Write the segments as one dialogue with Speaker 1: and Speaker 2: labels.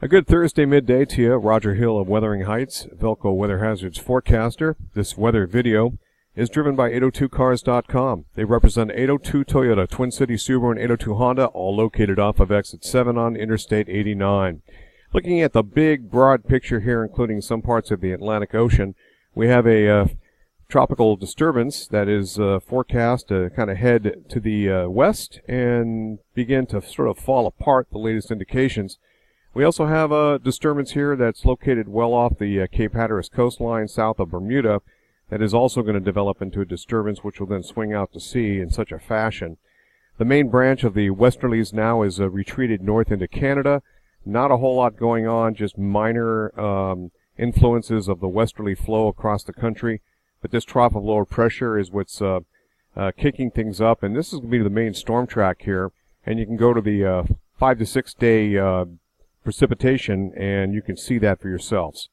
Speaker 1: A good Thursday midday to you. Roger Hill of Wuthering Heights, VELCO Weather Hazards Forecaster. This weather video is driven by 802cars.com. They represent 802 Toyota, Twin City Subaru, and 802 Honda, all located off of exit 7 on Interstate 89. Looking at the big, broad picture here, including some parts of the Atlantic Ocean, we have a tropical disturbance that is forecast to kind of head to the west and begin to sort of fall apart, the latest indications. We also have a disturbance here that's located well off the Cape Hatteras coastline south of Bermuda that is also going to develop into a disturbance which will then swing out to sea in such a fashion. The main branch of the westerlies now is retreated north into Canada. Not a whole lot going on, just minor influences of the westerly flow across the country. But this trough of lower pressure is what's kicking things up, and this is going to be the main storm track here. And you can go to the 5 to 6 day precipitation, and you can see that for yourselves.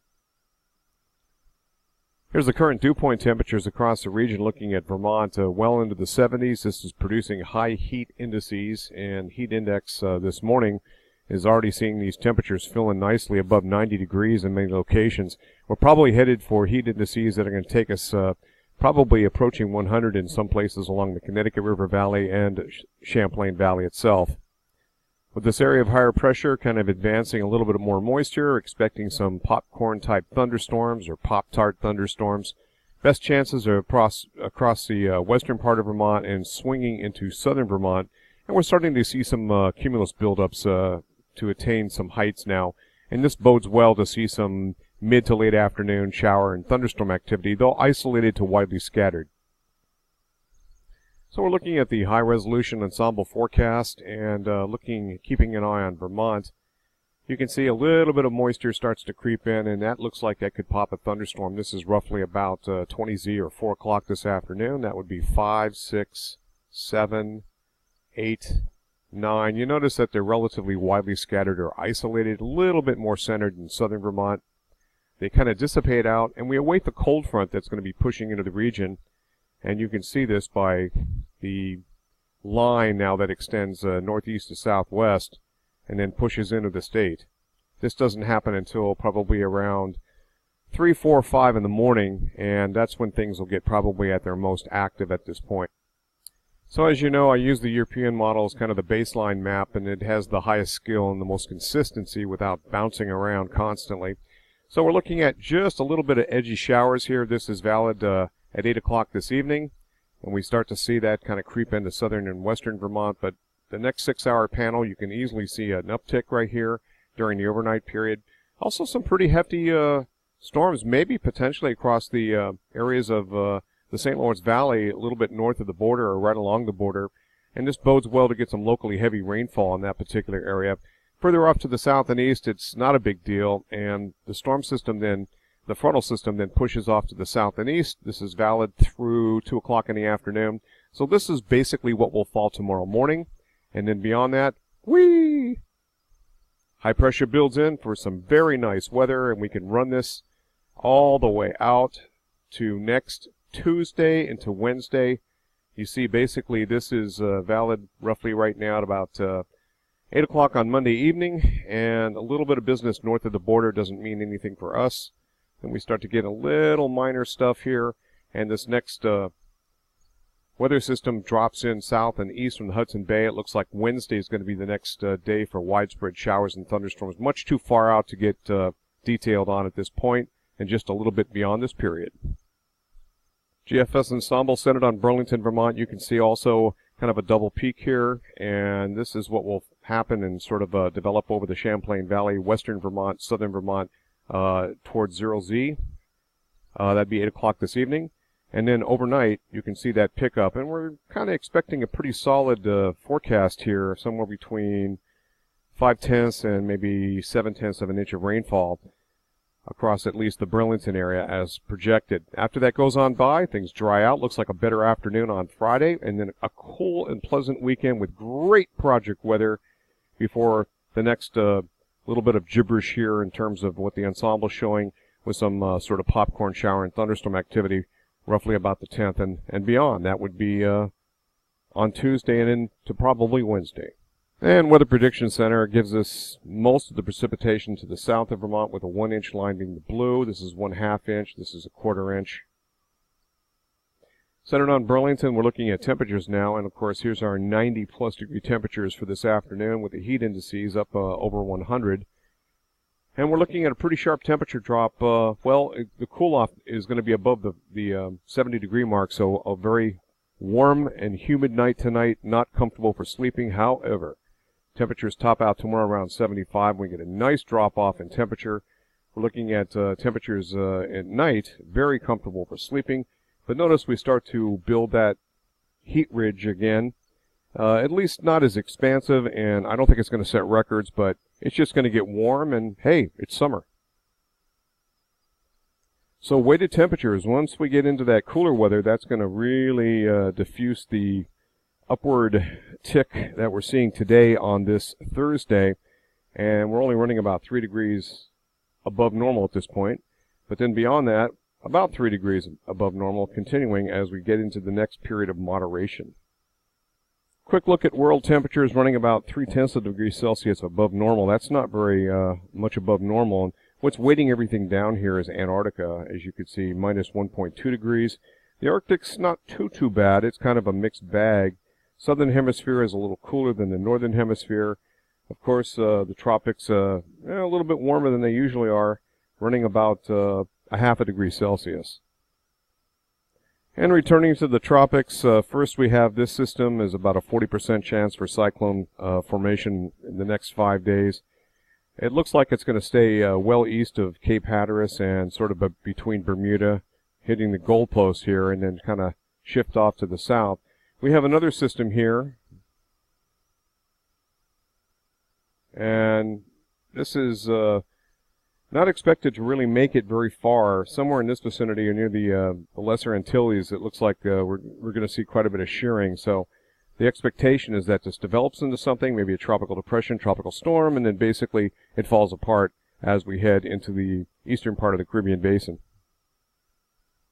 Speaker 1: Here's the current dew point temperatures across the region, looking at Vermont well into the 70s. This is producing high heat indices, and heat index this morning is already seeing these temperatures filling nicely above 90 degrees in many locations. We're probably headed for heat indices that are going to take us probably approaching 100 in some places along the Connecticut River Valley and Champlain Valley itself. With this area of higher pressure kind of advancing a little bit more moisture, expecting some popcorn-type thunderstorms or pop-tart thunderstorms. Best chances are across the western part of Vermont and swinging into southern Vermont. And we're starting to see some cumulus buildups to attain some heights now. And this bodes well to see some mid to late afternoon shower and thunderstorm activity, though isolated to widely scattered. So we're looking at the high-resolution ensemble forecast and keeping an eye on Vermont. You can see a little bit of moisture starts to creep in, and that looks like that could pop a thunderstorm. This is roughly about 20Z or 4 o'clock this afternoon. That would be 5, 6, 7, 8, 9. You notice that they're relatively widely scattered or isolated, a little bit more centered in southern Vermont. They kind of dissipate out, and we await the cold front that's going to be pushing into the region. And you can see this by the line now that extends northeast to southwest and then pushes into the state. This doesn't happen until probably around 3, 4, 5 in the morning, and that's when things will get probably at their most active at this point. So as you know, I use the European model as kind of the baseline map, and it has the highest skill and the most consistency without bouncing around constantly. So we're looking at just a little bit of edgy showers here. This is valid at 8 o'clock this evening, and we start to see that kind of creep into southern and western Vermont. But the next 6-hour panel, you can easily see an uptick right here during the overnight period. Also some pretty hefty storms, maybe potentially across the areas of the St. Lawrence Valley, a little bit north of the border or right along the border. And this bodes well to get some locally heavy rainfall in that particular area. Further off to the south and east, it's not a big deal, and the storm system then, the frontal system then pushes off to the south and east. This is valid through 2 o'clock in the afternoon. So this is basically what will fall tomorrow morning. And then beyond that, whee! High pressure builds in for some very nice weather, and we can run this all the way out to next Tuesday into Wednesday. You see basically this is valid roughly right now at about 8 o'clock on Monday evening, and a little bit of business north of the border doesn't mean anything for us. Then we start to get a little minor stuff here, and this next weather system drops in south and east from the Hudson Bay. It looks like Wednesday is going to be the next day for widespread showers and thunderstorms. Much too far out to get detailed on at this point, and just a little bit beyond this period. GFS ensemble centered on Burlington, Vermont. You can see also kind of a double peak here, and this is what will happen and sort of develop over the Champlain Valley, western Vermont, southern Vermont, towards 0Z. That'd be 8 o'clock this evening. And then overnight, you can see that pickup. And we're kind of expecting a pretty solid forecast here, somewhere between 5/10 and maybe 7/10 of an inch of rainfall across at least the Burlington area as projected. After that goes on by, things dry out. Looks like a better afternoon on Friday, and then a cool and pleasant weekend with great project weather before the next little bit of gibberish here in terms of what the ensemble is showing, with some sort of popcorn shower and thunderstorm activity roughly about the 10th and beyond. That would be on Tuesday and into probably Wednesday. And Weather Prediction Center gives us most of the precipitation to the south of Vermont, with a 1-inch line being the blue. This is 1/2 inch. This is a 1/4 inch. Centered on Burlington, we're looking at temperatures now, and of course here's our 90+ degree temperatures for this afternoon, with the heat indices up over 100. And we're looking at a pretty sharp temperature drop. The cool-off is going to be above the 70 degree mark, so a very warm and humid night tonight, not comfortable for sleeping. However, temperatures top out tomorrow around 75. We get a nice drop-off in temperature. We're looking at temperatures at night, very comfortable for sleeping. But notice we start to build that heat ridge again. At least not as expansive, and I don't think it's going to set records, but it's just going to get warm, and hey, it's summer. So weighted temperatures, once we get into that cooler weather, that's going to really diffuse the upward tick that we're seeing today on this Thursday. And we're only running about 3 degrees above normal at this point. But then beyond that, about 3 degrees above normal, continuing as we get into the next period of moderation. Quick look at world temperatures, running about 0.3 degrees Celsius above normal. That's not very much above normal. And what's weighting everything down here is Antarctica, as you can see, minus 1.2 degrees. The Arctic's not too bad. It's kind of a mixed bag. Southern hemisphere is a little cooler than the northern hemisphere. Of course, the tropics a little bit warmer than they usually are, running about 0.5 degree Celsius. And returning to the tropics, first we have this system is about a 40% chance for cyclone formation in the next 5 days. It looks like it's going to stay well east of Cape Hatteras and sort of between Bermuda, hitting the goalpost here, and then kind of shift off to the south. We have another system here, and this is not expected to really make it very far. Somewhere in this vicinity or near the Lesser Antilles, it looks like we're going to see quite a bit of shearing. So the expectation is that this develops into something, maybe a tropical depression, tropical storm, and then basically it falls apart as we head into the eastern part of the Caribbean Basin.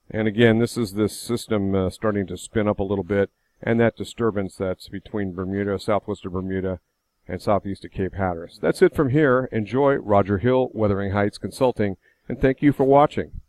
Speaker 1: And again, this is this system starting to spin up a little bit, and that disturbance that's between Bermuda, southwest of Bermuda, and southeast of Cape Hatteras. That's it from here. Enjoy. Roger Hill, Wuthering Heights Consulting, and thank you for watching.